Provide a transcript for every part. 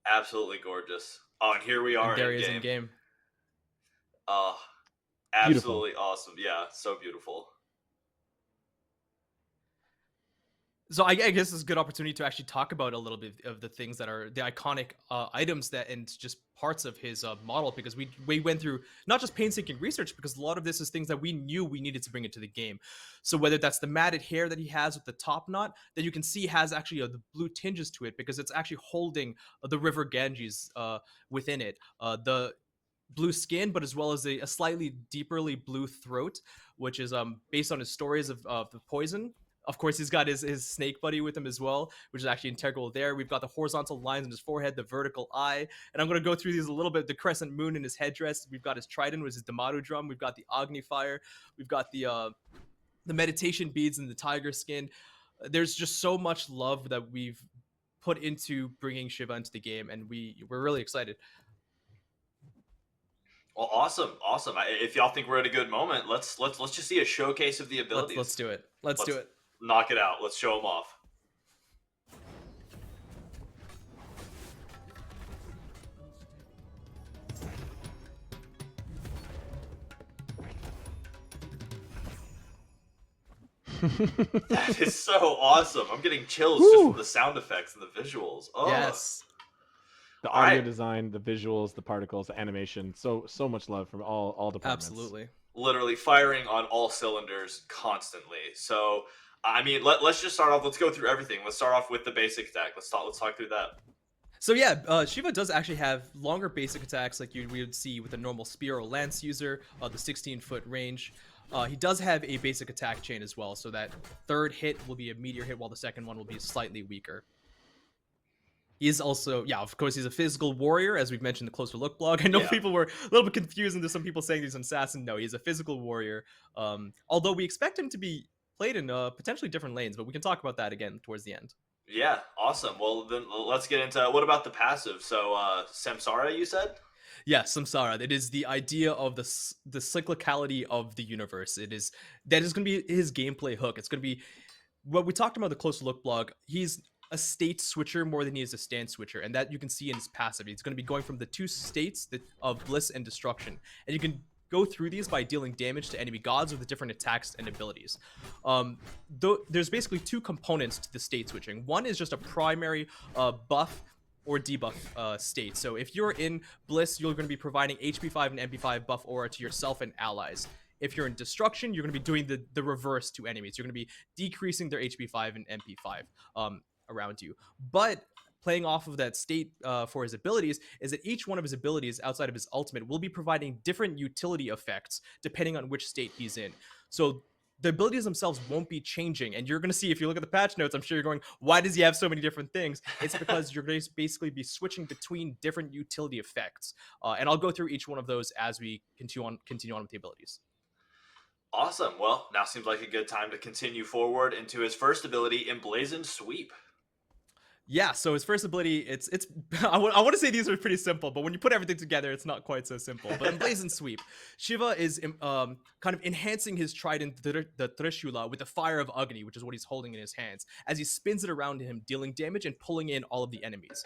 Absolutely gorgeous. Oh, and here we And are there in he is in game. game. Oh, Beautiful. absolutely awesome. Yeah, so beautiful. So I guess it's a good opportunity to actually talk about a little bit of the things that are the iconic items that and just parts of his model, because we went through not just painstaking research, because a lot of this is things that we knew we needed to bring into the game. So whether that's the matted hair that he has with the top knot that you can see has actually the blue tinges to it, because it's actually holding the river Ganges within it. The blue skin, but as well as a slightly deeperly blue throat, which is based on his stories of the poison. Of course, he's got his snake buddy with him as well, which is actually integral there. We've got the horizontal lines in his forehead, the vertical eye, and I'm going to go through these a little bit. The crescent moon in his headdress. We've got his trident, which is his Damato drum. We've got the Agni fire. We've got the meditation beads and the tiger skin. There's just so much love that we've put into bringing Shiva into the game, and we're really excited. Well, awesome, awesome. If y'all think we're at a good moment, let's just see a showcase of the Let's abilities. do it. Let's do Let's it. knock it out. Let's show them off. That is so awesome. I'm getting chills just from Woo! the sound effects and the visuals. Oh, Yes. The all right. audio design, the visuals, the particles, the animation. So much love from all departments. Absolutely. Literally firing on all cylinders constantly. So, I mean, let's just start off. Let's go through everything. Let's start off with the basic attack. Let's talk through that. So yeah, Shiva does actually have longer basic attacks like we would see with a normal spear or lance user, the 16-foot range. He does have a basic attack chain as well, so that third hit will be a meteor hit, while the second one will be slightly weaker. He is also, yeah, of course, he's a physical warrior, as we've mentioned in the Closer Look blog. I know Yeah, people were a little bit confused, and there's some people saying he's an assassin. No, he's a physical warrior. Although we expect him to be played in potentially different lanes, but we can talk about that again towards the end. yeah, awesome. Well, then let's get into what about the passive. So, Samsara, you said. Yeah, samsara. It is the idea of the cyclicality of the universe. It is that is going to be his gameplay hook. It's going to be what we talked about in the Closer Look blog. He's a state switcher more than he is a stand switcher, and that you can see in his passive. He's going to be going from the two states of bliss and destruction, and you can go through these by dealing damage to enemy gods with the different attacks and abilities. There's basically two components to the state switching. One is just a primary buff or debuff state. So if you're in Bliss, you're going to be providing HP5 and MP5 buff aura to yourself and allies. If you're in Destruction, you're going to be doing the reverse to enemies. You're going to be decreasing their HP5 and MP5 around you. But playing off of that state for his abilities is that each one of his abilities outside of his ultimate will be providing different utility effects depending on which state he's in. So the abilities themselves won't be changing. And you're going to see, if you look at the patch notes, I'm sure you're going, why does he have so many different things? It's because you're going to basically be switching between different utility effects. And I'll go through each one of those as we continue on with the abilities. Awesome. Well, now seems like a good time to continue forward into his first ability, Emblazoned Sweep. Yeah, so his first ability, it's I want to say these are pretty simple, but when you put everything together, it's not quite so simple. But Emblazoned Sweep, Shiva is kind of enhancing his trident, the Trishula, with the fire of Agni, which is what he's holding in his hands, as he spins it around him, dealing damage and pulling in all of the enemies.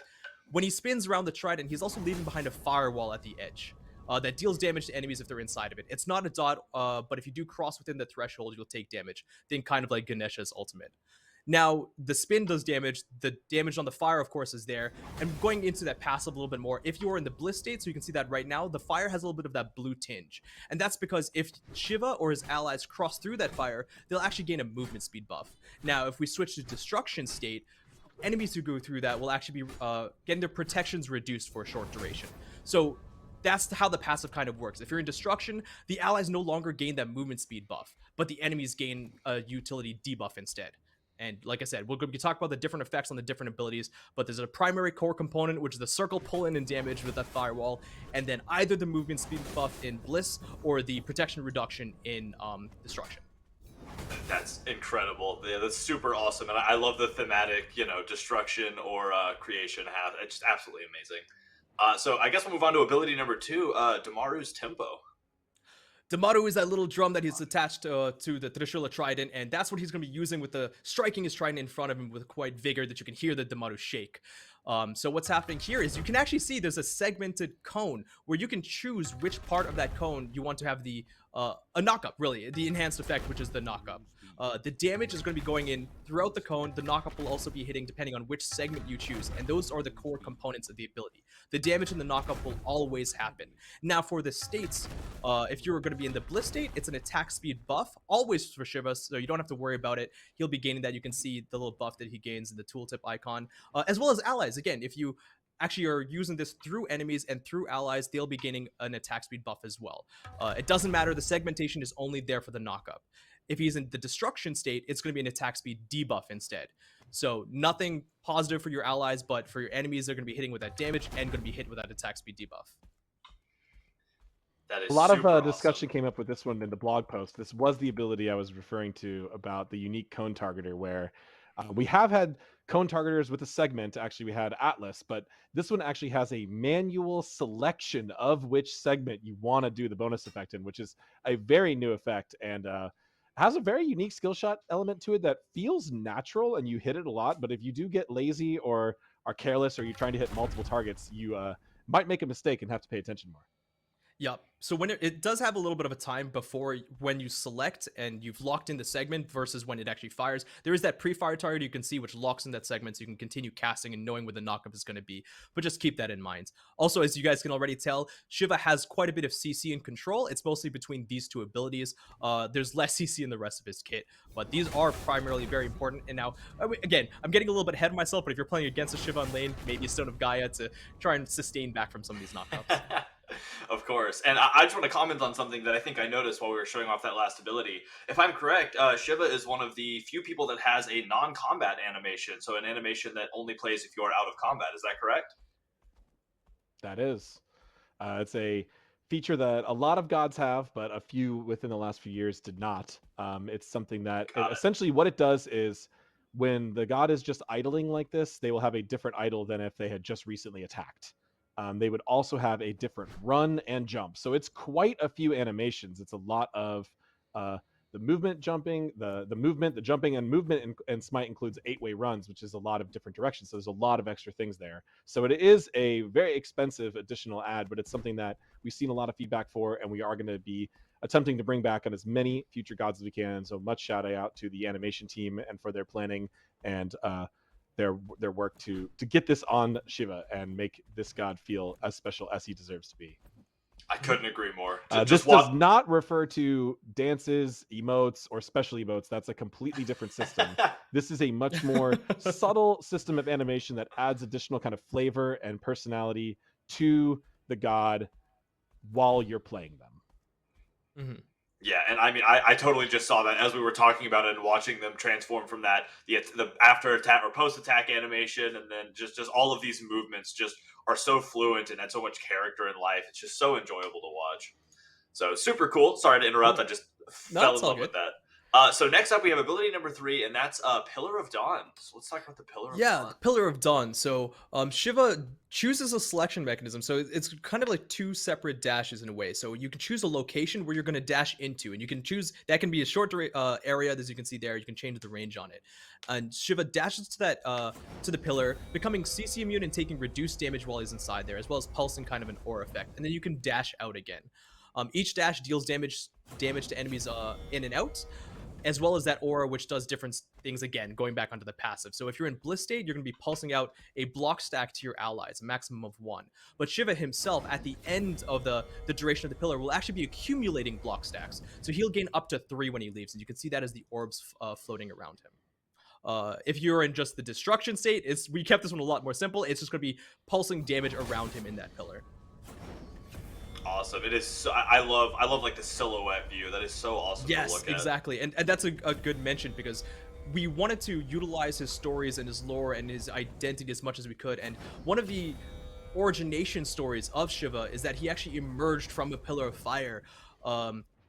When he spins around the trident, he's also leaving behind a firewall at the edge. That deals damage to enemies if they're inside of it. It's not a dot, but if you do cross within the threshold, you'll take damage. Think kind of like Ganesha's ultimate. Now, the spin does damage. The damage on the fire, of course, is there. And going into that passive a little bit more, if you are in the bliss state, so you can see that right now, the fire has a little bit of that blue tinge. And that's because if Shiva or his allies cross through that fire, they'll actually gain a movement speed buff. Now, if we switch to destruction state, enemies who go through that will actually be getting their protections reduced for a short duration. So that's how the passive kind of works. If you're in destruction, the allies no longer gain that movement speed buff, but the enemies gain a utility debuff instead. And like I said, we'll talk about the different effects on the different abilities, but there's a primary core component, which is the circle pull in and damage with that firewall, and then either the movement speed buff in Bliss or the protection reduction in Destruction. That's incredible. Yeah, that's super awesome, and I love the thematic, destruction or creation half. It's just absolutely amazing. So I guess we'll move on to ability number two, Damaru's Tempo. Damato is that little drum that he's attached to the Trishula Trident, and that's what he's going to be using with the striking his trident in front of him with quite vigor that you can hear the Damato shake. So what's happening here is you can actually see there's a segmented cone where you can choose which part of that cone you want to have the a knockup, really, the enhanced effect, which is the knockup. The damage is going to be going in throughout the cone. The knockup will also be hitting depending on which segment you choose, and those are the core components of the ability. The damage and the knockup will always happen. Now, for the states, if you're going to be in the Bliss state, it's an attack speed buff, always for Shiva, so you don't have to worry about it. He'll be gaining that. You can see the little buff that he gains in the tooltip icon, as well as allies. Again, if you actually are using this through enemies and through allies, they'll be gaining an attack speed buff as well. It doesn't matter. The segmentation is only there for the knockup. If he's in the destruction state, it's going to be an attack speed debuff instead. So nothing positive for your allies, but for your enemies, they're going to be hitting with that damage and going to be hit with that attack speed debuff. That is A lot super of discussion awesome. came up with this one in the blog post. This was the ability I was referring to about the unique cone targeter, where we have had cone targeters with a segment. Actually, we had Atlas, but this one actually has a manual selection of which segment you want to do the bonus effect in, which is a very new effect and has a very unique skill shot element to it that feels natural and you hit it a lot. But if you do get lazy or are careless or you're trying to hit multiple targets, you might make a mistake and have to pay attention more. Yep. So when it does have a little bit of a time before when you select and you've locked in the segment versus when it actually fires. There is that pre-fire target you can see which locks in that segment so you can continue casting and knowing where the knockup is going to be. But just keep that in mind. Also, as you guys can already tell, Shiva has quite a bit of CC in control. It's mostly between these two abilities. There's less CC in the rest of his kit, but these are primarily very important. And now, again, I'm getting a little bit ahead of myself, but if you're playing against a Shiva on lane, maybe a Stone of Gaia to try and sustain back from some of these knockups. Of course. And I just want to comment on something that I think I noticed while we were showing off that last ability. If I'm correct, Shiva is one of the few people that has a non-combat animation, so an animation that only plays if you are out of combat. Is that correct? That is. It's a feature that a lot of gods have, but a few within the last few years did not. It's something that Got it. essentially what it does is when the god is just idling like this, they will have a different idle than if they had just recently attacked. They would also have a different run and jump. So it's quite a few animations. It's a lot of the movement, jumping, the movement, the jumping, and movement. And Smite includes 8-way runs, which is a lot of different directions. So there's a lot of extra things there. So it is a very expensive additional ad, but it's something that we've seen a lot of feedback for, and we are going to be attempting to bring back on as many future gods as we can. So much shout out to the animation team and for their planning and their work to get this on Shiva and make this god feel as special as he deserves to be. I couldn't agree more. This does not refer to dances, emotes, or special emotes. That's a completely different system. This is a much more subtle system of animation that adds additional kind of flavor and personality to the god while you're playing them. Mm-hmm. Yeah, and I mean, I totally just saw that as we were talking about it and watching them transform from that the after attack or post attack animation, and then just all of these movements just are so fluent and had so much character in life. It's just so enjoyable to watch. So super cool. Sorry to interrupt. I just fell in love with that. So next up, we have ability number 3, and that's Pillar of Dawn. So let's talk about the Pillar of Dawn. Yeah, the Pillar of Dawn. So Shiva chooses a selection mechanism. So it's kind of like two separate dashes in a way. So you can choose a location where you're going to dash into, and you can choose that can be a short area, as you can see there. You can change the range on it. And Shiva dashes to that to the pillar, becoming CC immune and taking reduced damage while he's inside there, as well as pulsing kind of an aura effect. And then you can dash out again. Each dash deals damage to enemies in and out, as well as that aura, which does different things again, going back onto the passive. So if you're in Bliss state, you're going to be pulsing out a block stack to your allies, a maximum of 1. But Shiva himself, at the end of the duration of the pillar, will actually be accumulating block stacks. So he'll gain up to 3 when he leaves, and you can see that as the orbs floating around him. If you're in just the destruction state, we kept this one a lot more simple. It's just going to be pulsing damage around him in that pillar. Awesome. It is so, I love like the silhouette view. That is so awesome to look at. Yes, exactly. And that's a good mention, because we wanted to utilize his stories and his lore and his identity as much as we could. And one of the origination stories of Shiva is that he actually emerged from a pillar of fire,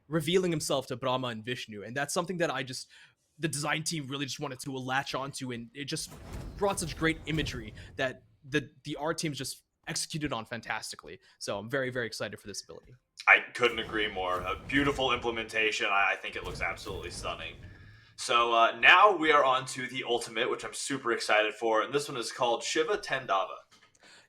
revealing himself to Brahma and Vishnu. And that's something that the design team really just wanted to latch onto, and it just brought such great imagery that the art teams just executed on fantastically. So I'm very, very excited for this ability. I couldn't agree more. A beautiful implementation. I think it looks absolutely stunning. So now we are on to the ultimate, which I'm super excited for, and this one is called Shiva Tendava.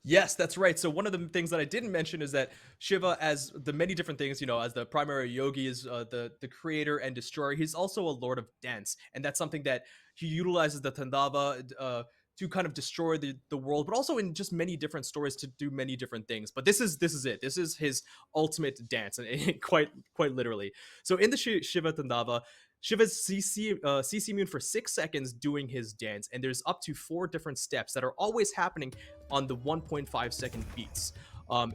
Yes, that's right. So one of the things that I didn't mention is that Shiva, as the many different things, as the primary yogi is the creator and destroyer. He's also a lord of dance, and that's something that he utilizes the Tandava to kind of destroy the world, but also in just many different stories to do many different things. But this is it. This is his ultimate dance, and quite literally. So in the Shiva Tandava, Shiva's CC immune for 6 seconds doing his dance, and there's up to 4 different steps that are always happening on the 1.5 second beats.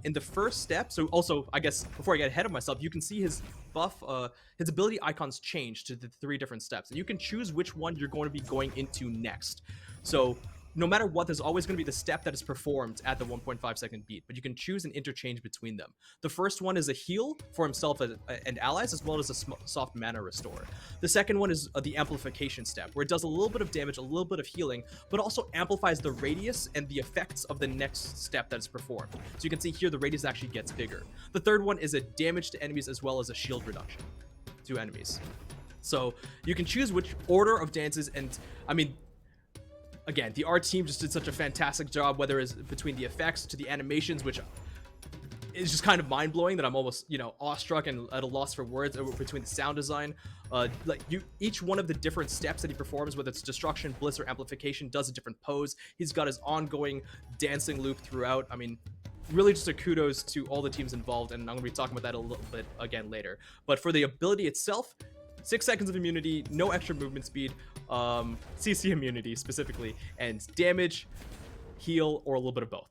In the first step, so also, I guess, before I get ahead of myself, you can see his buff, his ability icons change to the 3 different steps, and you can choose which one you're going to be going into next. So no matter what, there's always going to be the step that is performed at the 1.5 second beat, but you can choose an interchange between them. The first one is a heal for himself and allies, as well as a soft mana restore. The second one is the amplification step, where it does a little bit of damage, a little bit of healing, but also amplifies the radius and the effects of the next step that is performed. So you can see here the radius actually gets bigger. The third one is a damage to enemies as well as a shield reduction to enemies. So you can choose which order of dances, and I mean, again, the art team just did such a fantastic job, whether it's between the effects to the animations, which is just kind of mind-blowing that I'm almost, awestruck and at a loss for words between the sound design. Each one of the different steps that he performs, whether it's destruction, bliss, or amplification, does a different pose. He's got his ongoing dancing loop throughout. I mean, really just a kudos to all the teams involved, and I'm going to be talking about that a little bit again later. But for the ability itself, 6 seconds of immunity, no extra movement speed, CC immunity specifically, and damage, heal, or a little bit of both.